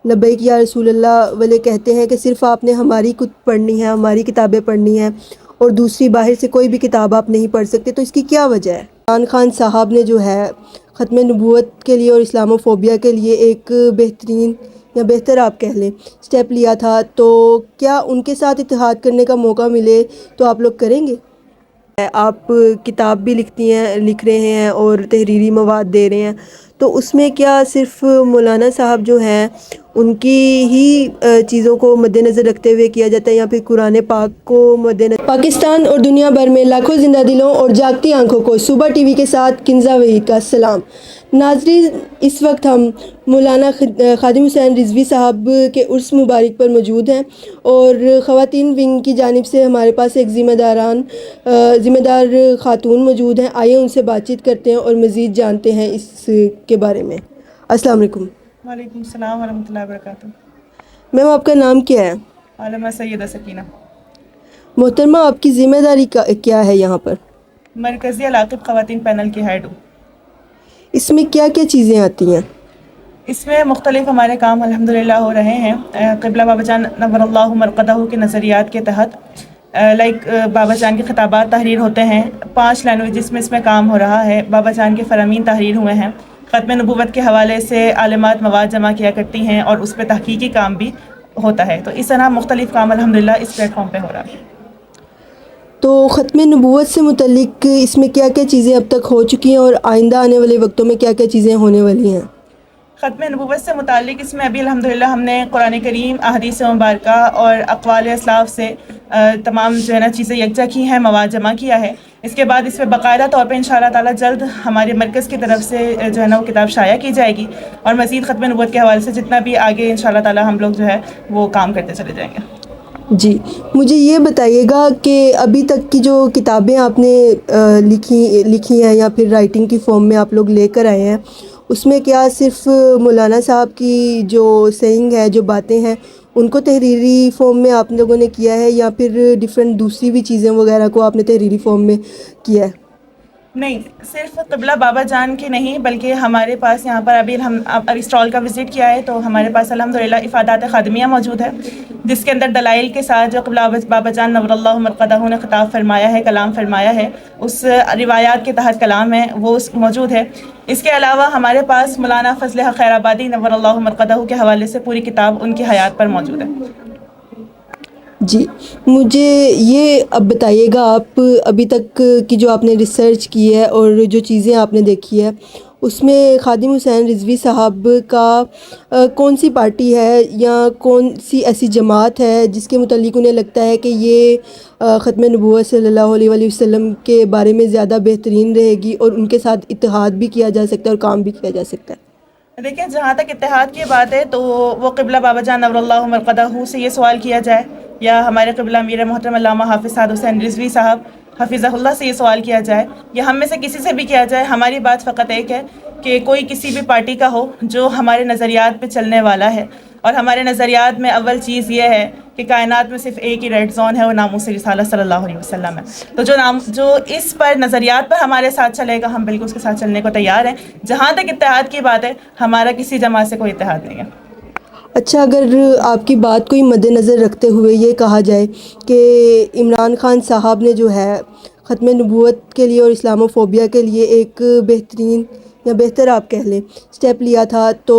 لبیک یا رسول اللہ والے کہتے ہیں کہ صرف آپ نے ہماری کتب پڑھنی ہے، ہماری کتابیں پڑھنی ہیں اور دوسری باہر سے کوئی بھی کتاب آپ نہیں پڑھ سکتے، تو اس کی کیا وجہ ہے؟ عمران خان صاحب نے جو ہے ختم نبوت کے لیے اور اسلام و فوبیا کے لیے ایک بہترین یا بہتر آپ کہہ لیں سٹیپ لیا تھا، تو کیا ان کے ساتھ اتحاد کرنے کا موقع ملے تو آپ لوگ کریں گے؟ آپ کتاب بھی لکھ رہے ہیں اور تحریری مواد دے رہے ہیں، تو اس میں کیا صرف مولانا صاحب جو ہیں ان کی ہی چیزوں کو مد نظر رکھتے ہوئے کیا جاتا ہے یا پھر قرآن پاک کو مد نظر؟ پاکستان اور دنیا بھر میں لاکھوں زندہ دلوں اور جاگتی آنکھوں کو صبح ٹی وی کے ساتھ کنزا وحید کا سلام۔ ناظرین، اس وقت ہم مولانا خادم حسین رضوی صاحب کے عرس مبارک پر موجود ہیں اور خواتین ونگ کی جانب سے ہمارے پاس ایک ذمہ دار خاتون موجود ہیں۔ آئیے ان سے بات چیت کرتے ہیں اور مزید جانتے ہیں اس کے بارے میں۔ السلام علیکم۔ وعلیکم السلام ورحمۃ اللہ وبرکاتہ۔ میم، آپ کا نام کیا ہے؟ عالمہ سیدہ سکینہ۔ محترمہ، آپ کی ذمہ داری کیا ہے یہاں پر؟ مرکزی علاقائی خواتین پینل کی ہیڈ ہوں۔ اس میں کیا کیا چیزیں آتی ہیں؟ اس میں مختلف ہمارے کام الحمدللہ ہو رہے ہیں قبلہ بابا جان نور اللہ مرقدہ کے نظریات کے تحت۔ بابا جان کے خطابات تحریر ہوتے ہیں 5 لینگویجز میں، اس میں کام ہو رہا ہے۔ بابا جان کے فرامین تحریر ہوئے ہیں۔ ختم نبوت کے حوالے سے عالمات مواد جمع کیا کرتی ہیں اور اس پہ تحقیقی کام بھی ہوتا ہے، تو اس طرح مختلف کام الحمدللہ اس پلیٹ فارم پہ ہو رہا ہے۔ تو ختم نبوت سے متعلق اس میں کیا کیا چیزیں اب تک ہو چکی ہیں اور آئندہ آنے والے وقتوں میں کیا کیا چیزیں ہونے والی ہیں؟ ختم نبوت سے متعلق اس میں ابھی الحمدللہ ہم نے قرآن کریم، احادیث مبارکہ اور اقوال اسلاف سے تمام جو ہے نا چیزیں یکجا کی ہیں، مواد جمع کیا ہے۔ اس کے بعد اس پہ باقاعدہ طور پہ انشاءاللہ تعالیٰ جلد ہمارے مرکز کی طرف سے جو ہے نا وہ کتاب شائع کی جائے گی، اور مزید ختم نبوت کے حوالے سے جتنا بھی آگے انشاءاللہ تعالیٰ ہم لوگ جو ہے وہ کام کرتے چلے جائیں گے۔ جی، مجھے یہ بتائیے گا کہ ابھی تک کی جو کتابیں آپ نے لکھی ہیں یا پھر رائٹنگ کی فارم میں آپ لوگ لے کر آئے ہیں، اس میں کیا صرف مولانا صاحب کی جو سینگ ہے، جو باتیں ہیں، ان کو تحریری فارم میں آپ لوگوں نے کیا ہے یا پھر ڈیفرنٹ دوسری بھی چیزیں وغیرہ کو آپ نے تحریری فارم میں کیا ہے؟ نہیں، صرف قبلہ بابا جان کی نہیں، بلکہ ہمارے پاس یہاں پر ابھی ہم اسٹال کا وزٹ کیا ہے تو ہمارے پاس الحمدللہ افادات خادمیہ موجود ہے، جس کے اندر دلائل کے ساتھ جو قبلہ بابا جان نور اللہ مرقدہ نے خطاب فرمایا ہے، کلام فرمایا ہے، اس روایات کے تحت کلام ہے وہ موجود ہے۔ اس کے علاوہ ہمارے پاس مولانا فضل حق خیر آبادی نور اللہ مرقدہ کے حوالے سے پوری کتاب ان کی حیات پر موجود ہے۔ جی، مجھے یہ اب بتائیے گا، آپ ابھی تک کی جو آپ نے ریسرچ کی ہے اور جو چیزیں آپ نے دیکھی ہے، اس میں خادم حسین رضوی صاحب کا کون سی پارٹی ہے یا کون سی ایسی جماعت ہے جس کے متعلق انہیں لگتا ہے کہ یہ ختم نبوت صلی اللہ علیہ وآلہ وسلم کے بارے میں زیادہ بہترین رہے گی اور ان کے ساتھ اتحاد بھی کیا جا سکتا ہے اور کام بھی کیا جا سکتا ہے؟ دیکھیں، جہاں تک اتحاد کی بات ہے تو وہ قبلہ بابا جان نور اللہ مرقدہ سے یہ سوال کیا جائے، یا ہمارے قبلہ امیر محترم علامہ حافظ سعد حسین رضوی صاحب حفظہ اللہ سے یہ سوال کیا جائے، یا ہم میں سے کسی سے بھی کیا جائے، ہماری بات فقط ایک ہے کہ کوئی کسی بھی پارٹی کا ہو جو ہمارے نظریات پہ چلنے والا ہے، اور ہمارے نظریات میں اول چیز یہ ہے کہ کائنات میں صرف ایک ہی ریڈ زون ہے، وہ ناموس رسالت صلی اللہ علیہ وسلم ہے۔ تو جو اس پر نظریات پر ہمارے ساتھ چلے گا، ہم بالکل اس کے ساتھ چلنے کو تیار ہیں۔ جہاں تک اتحاد کی بات ہے، ہمارا کسی جماعت سے کوئی اتحاد نہیں ہے۔ اچھا، اگر آپ کی بات کو مد نظر رکھتے ہوئے یہ کہا جائے کہ عمران خان صاحب نے جو ہے ختم نبوت کے لیے اور اسلام و فوبیا کے لیے ایک بہترین یا بہتر آپ کہہ لیں سٹیپ لیا تھا، تو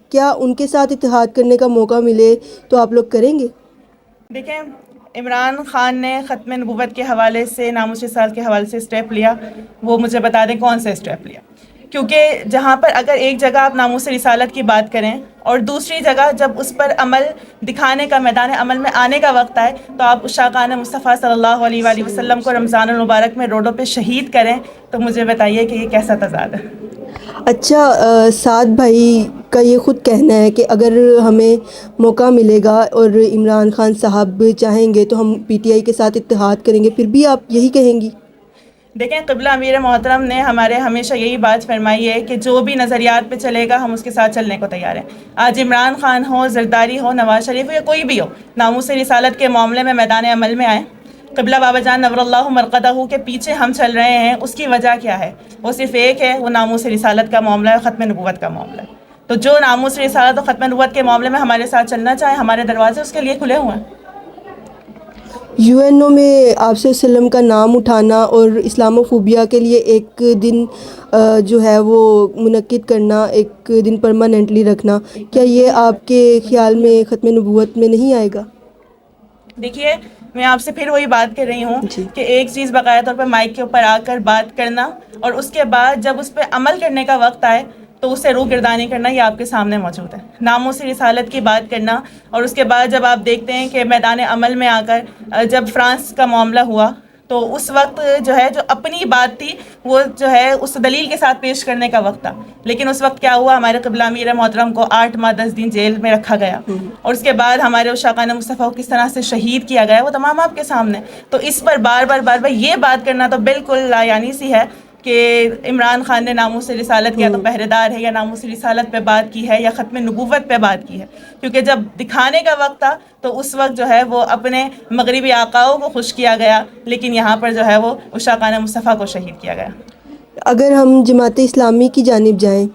کیا ان کے ساتھ اتحاد کرنے کا موقع ملے تو آپ لوگ کریں گے؟ دیکھیں، عمران خان نے ختم نبوت کے حوالے سے، ناموس رسالت کے حوالے سے اسٹیپ لیا، وہ مجھے بتا دیں کون سے اسٹیپ لیا، کیونکہ جہاں پر اگر ایک جگہ آپ ناموس رسالت کی بات کریں اور دوسری جگہ جب اس پر عمل دکھانے کا، میدان عمل میں آنے کا وقت آئے تو آپ عشاقان مصطفیٰ صلی اللہ علیہ وآلہ وسلم کو رمضان المبارک میں روڈوں پہ شہید کریں، تو مجھے بتائیے کہ یہ کیسا تضاد ہے؟ اچھا، سعد بھائی کا یہ خود کہنا ہے کہ اگر ہمیں موقع ملے گا اور عمران خان صاحب چاہیں گے تو ہم پی ٹی آئی کے ساتھ اتحاد کریں گے، پھر بھی آپ یہی کہیں گی؟ دیکھیں، قبلہ امیر محترم نے ہمارے ہمیشہ یہی بات فرمائی ہے کہ جو بھی نظریات پہ چلے گا ہم اس کے ساتھ چلنے کو تیار ہیں۔ آج عمران خان ہو، زرداری ہو، نواز شریف ہو، یا کوئی بھی ہو، ناموس رسالت کے معاملے میں میدان عمل میں آئیں۔ قبلہ بابا جان نور اللہ مرقدہ کے پیچھے ہم چل رہے ہیں، اس کی وجہ کیا ہے؟ وہ صرف ایک ہے، وہ ناموس رسالت کا معاملہ ہے، ختم نبوت کا معاملہ ہے۔ تو جو ناموس رسالت و ختم نبوت کے معاملے میں ہمارے ساتھ چلنا چاہے، ہمارے دروازے اس کے لیے کھلے ہوئے ہیں۔ UNO میں آپ صلی اللہ علیہ وسلم کا نام اٹھانا اور اسلامو فوبیا کے لیے ایک دن جو ہے وہ منعقد کرنا، ایک دن پرماننٹلی رکھنا، کیا یہ آپ کے خیال میں ختم نبوت میں نہیں آئے گا؟ دیکھیے، میں آپ سے پھر وہی بات کر رہی ہوں جی کہ ایک چیز باقاعدہ طور پر مائک کے اوپر آ کر بات کرنا، اور اس کے بعد جب اس پہ عمل کرنے کا وقت آئے تو اسے روگردانی کرنا، یہ آپ کے سامنے موجود ہے۔ ناموس رسالت کی بات کرنا، اور اس کے بعد جب آپ دیکھتے ہیں کہ میدان عمل میں آ کر جب فرانس کا معاملہ ہوا تو اس وقت جو ہے جو اپنی بات تھی وہ جو ہے اس دلیل کے ساتھ پیش کرنے کا وقت تھا، لیکن اس وقت کیا ہوا، ہمارے قبلہ امیر محترم کو 8 ماہ 10 دن جیل میں رکھا گیا، اور اس کے بعد ہمارے عشاقان مصطفیٰ کو کس طرح سے شہید کیا گیا وہ تمام آپ کے سامنے۔ تو اس پر بار بار یہ بات کرنا تو بالکل لا یعنی سی ہے کہ عمران خان نے ناموس رسالت کیا تو پہرے دار ہے، یا ناموس رسالت پہ بات کی ہے، یا ختم نبوت پہ بات کی ہے، کیونکہ جب دکھانے کا وقت تھا تو اس وقت جو ہے وہ اپنے مغربی آقاؤں کو خوش کیا گیا، لیکن یہاں پر جو ہے وہ عشاقان مصطفیٰ کو شہید کیا گیا۔ اگر ہم جماعت اسلامی کی جانب جائیں،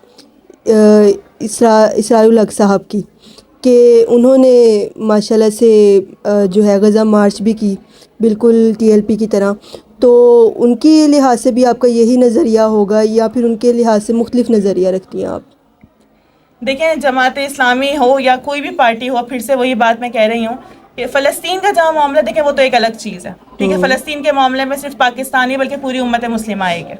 اسرار الحق صاحب کی، کہ انہوں نے ماشاءاللہ سے جو ہے غزہ مارچ بھی کی، بالکل TLP کی طرح، تو ان کی لحاظ سے بھی آپ کا یہی نظریہ ہوگا یا پھر ان کے لحاظ سے مختلف نظریہ رکھتی ہیں آپ؟ دیکھیں، جماعت اسلامی ہو یا کوئی بھی پارٹی ہو، پھر سے وہی بات میں کہہ رہی ہوں کہ فلسطین کا جہاں معاملہ دیکھیں وہ تو ایک الگ چیز ہے، ٹھیک ہے۔ فلسطین کے معاملے میں صرف پاکستانی بلکہ پوری امت مسلمہ ایک ہے،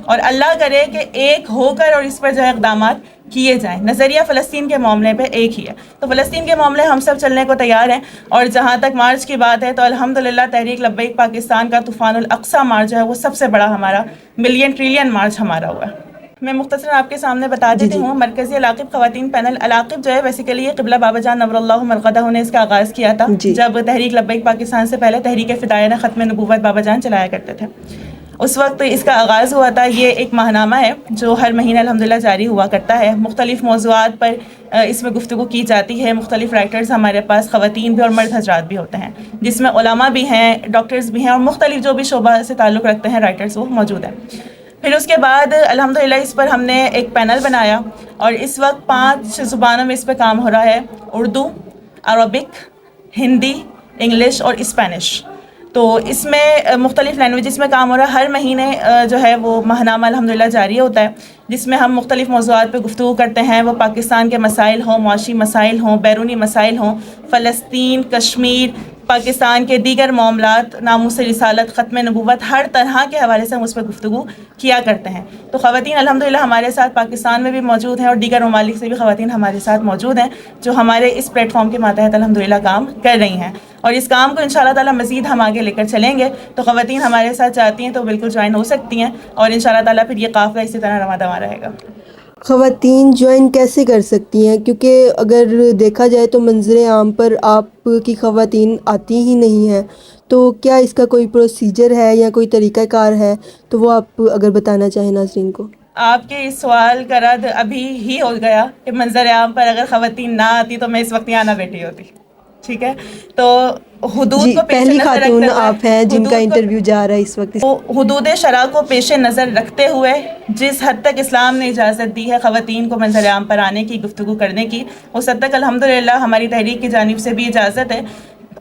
اور اللہ کرے کہ ایک ہو کر اور اس پر جو ہے اقدامات کیے جائیں۔ نظریہ فلسطین کے معاملے پہ ایک ہی ہے، تو فلسطین کے معاملے ہم سب چلنے کو تیار ہیں۔ اور جہاں تک مارچ کی بات ہے تو الحمدللہ تحریک لبیک پاکستان کا طوفان الاقصی مارچ جو ہے وہ سب سے بڑا ہمارا ملین ٹریلین مارچ ہمارا ہوا ہے۔ میں مختصراً آپ کے سامنے بتا دیتی ہوں۔ مرکزی علاقب خواتین پینل، علاقب جو ہے بیسیکلی یہ قبلہ بابا جان نور اللہ مرقدہ نے اس کا آغاز کیا تھا، جب تحریک لبیک پاکستان سے پہلے تحریک فدائیہ ختم نبوت بابا جان چلایا کرتے تھے، اس وقت اس کا آغاز ہوا تھا۔ یہ ایک ماہنامہ ہے جو ہر مہینے الحمدللہ جاری ہوا کرتا ہے، مختلف موضوعات پر اس میں گفتگو کی جاتی ہے۔ مختلف رائٹرز ہمارے پاس خواتین بھی اور مرد حضرات بھی ہوتے ہیں، جس میں علماء بھی ہیں، ڈاکٹرز بھی ہیں، اور مختلف جو بھی شعبہ سے تعلق رکھتے ہیں رائٹرز وہ موجود ہیں۔ پھر اس کے بعد الحمدللہ اس پر ہم نے ایک پینل بنایا، اور اس وقت 5 زبانوں میں اس پہ کام ہو رہا ہے: اردو، عربک، ہندی، انگلش اور اسپینش۔ تو اس میں مختلف لینگویجز میں کام ہو رہا ہے۔ ہر مہینے جو ہے وہ ماہنامہ الحمدللہ جاری ہوتا ہے، جس میں ہم مختلف موضوعات پہ گفتگو کرتے ہیں، وہ پاکستان کے مسائل ہوں، معاشی مسائل ہوں، بیرونی مسائل ہوں، فلسطین، کشمیر، پاکستان کے دیگر معاملات، ناموس رسالت، ختم نبوت، ہر طرح کے حوالے سے ہم اس پہ گفتگو کیا کرتے ہیں۔ تو خواتین الحمدللہ ہمارے ساتھ پاکستان میں بھی موجود ہیں، اور دیگر ممالک سے بھی خواتین ہمارے ساتھ موجود ہیں جو ہمارے اس پلیٹ فارم کے ماتحت الحمدللہ کام کر رہی ہیں، اور اس کام کو انشاءاللہ تعالی مزید ہم آگے لے کر چلیں گے۔ تو خواتین ہمارے ساتھ چاہتی ہیں تو بالکل جوائن ہو سکتی ہیں، اور انشاءاللہ تعالی پھر یہ قافلہ اسی طرح رواں دواں رہے گا۔ خواتین جوائن کیسے کر سکتی ہیں؟ کیونکہ اگر دیکھا جائے تو منظر عام پر آپ کی خواتین آتی ہی نہیں ہیں، تو کیا اس کا کوئی پروسیجر ہے یا کوئی طریقہ کار ہے؟ تو وہ آپ اگر بتانا چاہیں ناظرین کو۔ آپ کے اس سوال کا رد ابھی ہی ہو گیا کہ منظر عام پر اگر خواتین نہ آتی تو میں اس وقت یہاں نہ بیٹھی ہوتی، ٹھیک ہے۔ تو حدود کو پیش پہلی نظر خاتون رکھتے ہوئے، آپ ہیں جن کا انٹرویو جا رہا ہے اس وقت۔ حدود شرع کو پیش نظر رکھتے ہوئے جس حد تک اسلام نے اجازت دی ہے خواتین کو منظر عام پر آنے کی، گفتگو کرنے کی، اس حد تک الحمدللہ ہماری تحریک کی جانب سے بھی اجازت ہے،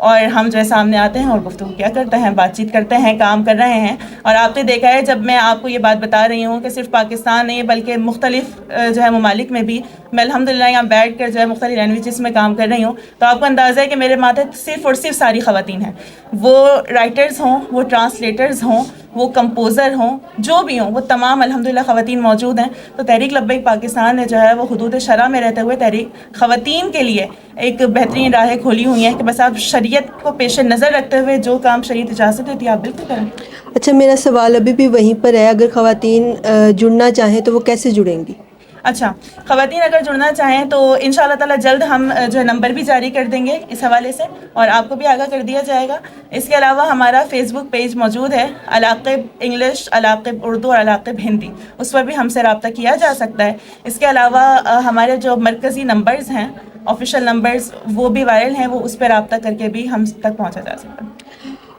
اور ہم جو ہے سامنے آتے ہیں اور گفتگو کیا کرتے ہیں، بات چیت کرتے ہیں، کام کر رہے ہیں۔ اور آپ نے دیکھا ہے جب میں آپ کو یہ بات بتا رہی ہوں کہ صرف پاکستان نہیں بلکہ مختلف جو ہے ممالک میں بھی میں الحمدللہ یہاں بیٹھ کر جو ہے مختلف لینگویجز میں کام کر رہی ہوں، تو آپ کو اندازہ ہے کہ میرے ماتھے صرف اور صرف ساری خواتین ہیں، وہ رائٹرز ہوں، وہ ٹرانسلیٹرز ہوں، وہ کمپوزر ہوں، جو بھی ہوں، وہ تمام الحمدللہ خواتین موجود ہیں۔ تو تحریک لبیک پاکستان نے جو ہے وہ حدود شرع میں رہتے ہوئے تحریک خواتین کے لیے ایک بہترین راہیں کھولی ہوئی ہیں کہ بس آپ شریعت کو پیش نظر رکھتے ہوئے جو کام شریعت اجازت دیتی ہے آپ بالکل کریں۔ اچھا، میرا سوال ابھی بھی وہیں پر ہے، اگر خواتین جڑنا چاہیں تو وہ کیسے جڑیں گی؟ اچھا، خواتین اگر جڑنا چاہیں تو انشاءاللہ تعالی جلد ہم جو ہے نمبر بھی جاری کر دیں گے اس حوالے سے، اور آپ کو بھی آگاہ کر دیا جائے گا۔ اس کے علاوہ ہمارا فیس بک پیج موجود ہے، علاقب انگلش، علاقب اردو اور علاقب ہندی، اس پر بھی ہم سے رابطہ کیا جا سکتا ہے۔ اس کے علاوہ ہمارے جو مرکزی نمبرز ہیں، آفیشیل نمبرز، وہ بھی وائرل ہیں، وہ اس پہ رابطہ کر کے بھی ہم تک پہنچا جا سکتا ہے۔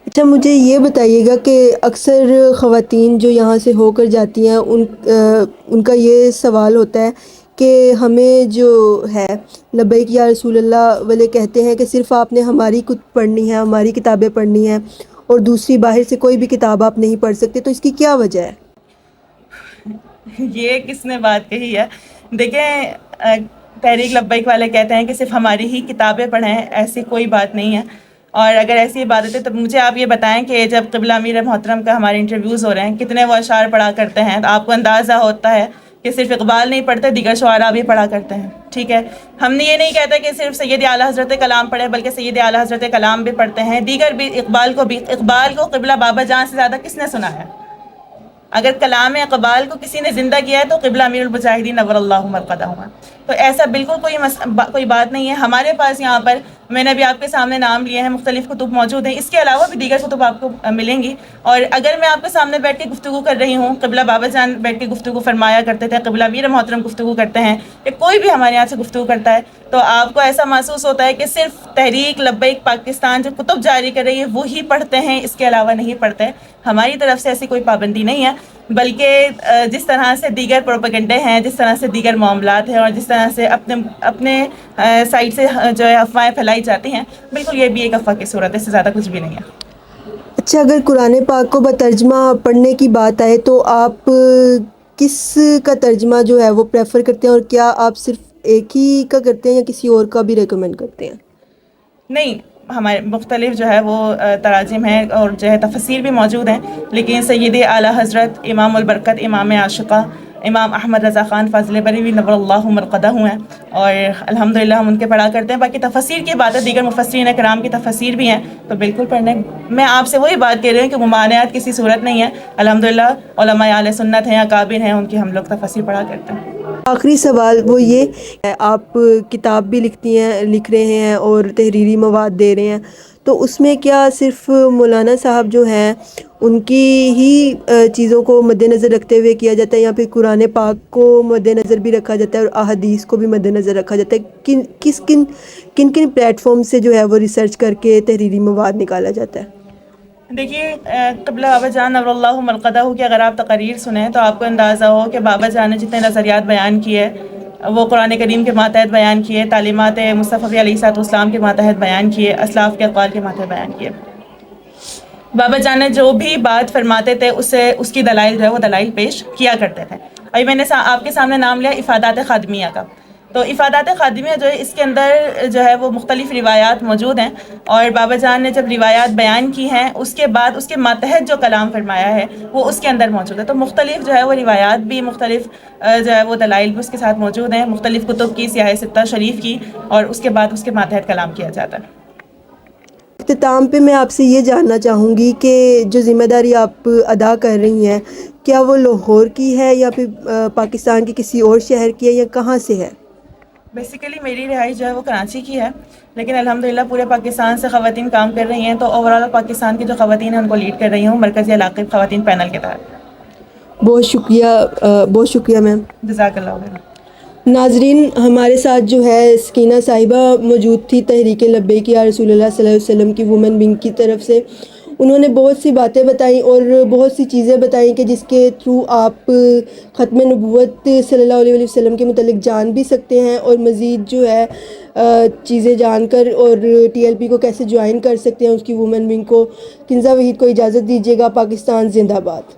اچھا، مجھے یہ بتائیے گا کہ اکثر خواتین جو یہاں سے ہو کر جاتی ہیں ان کا یہ سوال ہوتا ہے کہ ہمیں جو ہے لبیک یا رسول اللہ والے کہتے ہیں کہ صرف آپ نے ہماری کتب پڑھنی ہے، ہماری کتابیں پڑھنی ہیں اور دوسری باہر سے کوئی بھی کتاب آپ نہیں پڑھ سکتے، تو اس کی کیا وجہ ہے؟ یہ کس نے بات کہی ہے؟ دیکھیں، تحریک لبیک والے کہتے ہیں کہ صرف ہماری ہی کتابیں پڑھیں، ایسی کوئی بات نہیں ہے۔ اور اگر ایسی عبادت ہے تو مجھے آپ یہ بتائیں کہ جب قبلہ امیر محترم کا ہمارے انٹرویوز ہو رہے ہیں کتنے وہ اشعار پڑھا کرتے ہیں، تو آپ کو اندازہ ہوتا ہے کہ صرف اقبال نہیں پڑھتے، دیگر شعراء بھی پڑھا کرتے ہیں، ٹھیک ہے؟ ہم نے یہ نہیں کہتا کہ صرف سید اعلیٰ حضرت کلام پڑھے، بلکہ سید اعلیٰ حضرت کلام بھی پڑھتے ہیں، دیگر بھی اقبال کو قبلہ بابا جان سے زیادہ کس نے سنا ہے؟ اگر کلام اقبال کو کسی نے زندہ کیا ہے تو قبلہ امیر المجاہدین نور اللہ مرقدہ ہوا۔ تو ایسا بالکل کوئی بات نہیں ہے۔ ہمارے پاس یہاں پر میں نے ابھی آپ کے سامنے نام لیے ہیں، مختلف کتب موجود ہیں، اس کے علاوہ بھی دیگر کتب آپ کو ملیں گی۔ اور اگر میں آپ کے سامنے بیٹھ کے گفتگو کر رہی ہوں، قبلہ بابا جان بیٹھ کے گفتگو فرمایا کرتے تھے، قبلہ امیر محترم گفتگو کرتے ہیں، کہ کوئی بھی ہمارے یہاں سے گفتگو کرتا ہے، تو آپ کو ایسا محسوس ہوتا ہے کہ صرف تحریک لبیک پاکستان جو کتب جاری کر رہی ہے وہی پڑھتے ہیں، اس کے علاوہ نہیں پڑھتے۔ ہماری طرف سے ایسی کوئی پابندی نہیں ہے، بلکہ جس طرح سے دیگر پروپیگنڈے ہیں، جس طرح سے دیگر معاملات ہیں، اور جس طرح سے اپنے سائڈ سے جو ہے افواہیں پھیلائی جاتی ہیں، بالکل یہ بھی ایک افواہ کی صورت ہے، اس سے زیادہ کچھ بھی نہیں ہے۔ اچھا، اگر قرآن پاک کو بترجمہ پڑھنے کی بات آئے تو آپ کس کا ترجمہ جو ہے وہ پریفر کرتے ہیں، اور کیا آپ صرف ایک ہی کا کرتے ہیں یا کسی اور کا بھی ریکمینڈ کرتے ہیں؟ نہیں، ہمارے مختلف جو ہے وہ تراجم ہیں اور جو ہے تفسیر بھی موجود ہیں، لیکن سید اعلیٰ حضرت امام البرکت، امام عاشقہ، امام احمد رضا خان فاضل بریلوی نور اللہ مرقدہ ہیں، اور الحمدللہ ہم ان کے پڑھا کرتے ہیں۔ باقی تفسیر کی بات ہے، دیگر مفسرین کرام کی تفسیر بھی ہیں، تو بالکل پڑھنے۔ میں آپ سے وہی بات کہہ رہی ہوں کہ ممانعت کسی صورت نہیں ہے، الحمدللہ علماء اہل سنت ہیں، اکابر ہیں، ان کی ہم لوگ تفسیر پڑھا کرتے ہیں۔ آخری سوال وہ یہ، آپ کتاب بھی لکھ رہے ہیں اور تحریری مواد دے رہے ہیں، تو اس میں کیا صرف مولانا صاحب جو ہیں ان کی ہی چیزوں کو مد نظر رکھتے ہوئے کیا جاتا ہے، یا پھر قرآن پاک کو مد نظر بھی رکھا جاتا ہے اور احادیث کو بھی مد نظر رکھا جاتا ہے؟ کن پلیٹ فارم سے جو ہے وہ ریسرچ کر کے تحریری مواد نکالا جاتا ہے؟ دیکھیے، قبلہ بابا جان نور اللہ مرقدہ کی اگر آپ تقاریر سنیں تو آپ کو اندازہ ہو کہ بابا جان نے جتنے نظریات بیان کیے وہ قرآن کریم کے ماتحت بیان کیے، تعلیمات مصطفیٰ علیہ السلام کے ماتحت بیان کیے، اسلاف کے اقوال کے ماتحت بیان کیے۔ بابا جان نے جو بھی بات فرماتے تھے اس کی دلائل جو ہے وہ دلائل پیش کیا کرتے تھے۔ ابھی میں نے آپ کے سامنے نام لیا افادات خادمیہ کا، تو افادات خادمیہ جو ہے اس کے اندر جو ہے وہ مختلف روایات موجود ہیں، اور بابا جان نے جب روایات بیان کی ہیں اس کے بعد اس کے ماتحت جو کلام فرمایا ہے وہ اس کے اندر موجود ہے۔ تو مختلف جو ہے وہ روایات بھی، مختلف جو ہے وہ دلائل بھی اس کے ساتھ موجود ہیں، مختلف کتب کی، سیاہ ستہ شریف کی، اور اس کے بعد اس کے ماتحت کلام کیا جاتا ہے۔ اختتام پہ میں آپ سے یہ جاننا چاہوں گی کہ جو ذمہ داری آپ ادا کر رہی ہیں، کیا وہ لاہور کی ہے یا پھر پاکستان کے کسی اور شہر کی ہے، یا کہاں سے ہے؟ بیسیکلی میری رہائش جو ہے وہ کراچی کی ہے، لیکن الحمدللہ پورے پاکستان سے خواتین کام کر رہی ہیں، تو اوورال پاکستان کی جو خواتین ہیں ان کو لیڈ کر رہی ہوں مرکزی علاقائی خواتین پینل کے تحت۔ بہت شکریہ میم۔ جزاک اللہ خیر۔ ناظرین، ہمارے ساتھ جو ہے سکینہ صاحبہ موجود تھی تحریک لبیک یا رسول اللہ صلی اللہ علیہ وسلم کی وومن ونگ کی طرف سے۔ انہوں نے بہت سی باتیں بتائیں اور بہت سی چیزیں بتائیں کہ جس کے تھرو آپ ختم نبوت صلی اللہ علیہ وسلم کے متعلق جان بھی سکتے ہیں، اور مزید جو ہے چیزیں جان کر اور ٹی ایل پی کو کیسے جوائن کر سکتے ہیں، اس کی وومن ونگ کو۔ کنزہ وحید کو اجازت دیجیے گا۔ پاکستان زندہ باد۔